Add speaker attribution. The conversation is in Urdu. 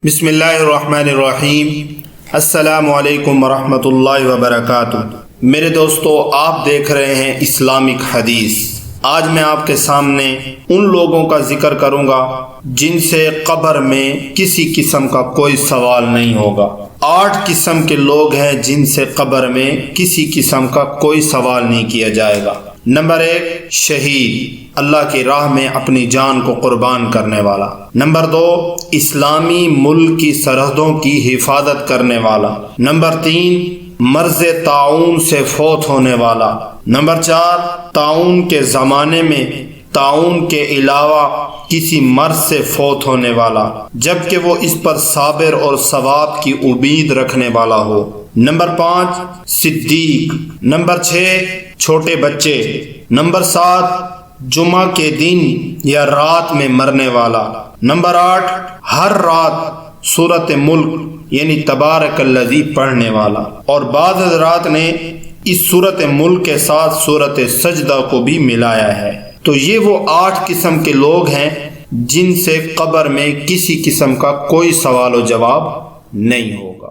Speaker 1: بسم اللہ الرحمن الرحیم۔ السلام علیکم ورحمۃ اللہ وبرکاتہ۔ میرے دوستو، آپ دیکھ رہے ہیں اسلامک حدیث۔ آج میں آپ کے سامنے ان لوگوں کا ذکر کروں گا جن سے قبر میں کسی قسم کا کوئی سوال نہیں ہوگا۔ 8 قسم کے لوگ ہیں جن سے قبر میں کسی قسم کا کوئی سوال نہیں کیا جائے گا۔ نمبر 1، شہید، اللہ کی راہ میں اپنی جان کو قربان کرنے والا۔ نمبر 2، اسلامی ملک کی سرحدوں کی حفاظت کرنے والا۔ نمبر 3، مرض طاعون سے فوت ہونے والا۔ نمبر 4، طاعون کے زمانے میں طاعون کے علاوہ کسی مرض سے فوت ہونے والا، جبکہ وہ اس پر صابر اور ثواب کی امید رکھنے والا ہو۔ نمبر 5، صدیق۔ نمبر 6، چھوٹے بچے۔ نمبر 7، جمعہ کے دن یا رات میں مرنے والا۔ نمبر 8، ہر رات سورۃ ملک یعنی تبارک الذی پڑھنے والا۔ اور بعض حضرات نے اس سورۃ ملک کے ساتھ سورۃ سجدہ کو بھی ملایا ہے۔ تو یہ وہ 8 قسم کے لوگ ہیں جن سے قبر میں کسی قسم کا کوئی سوال و جواب نہیں ہوگا۔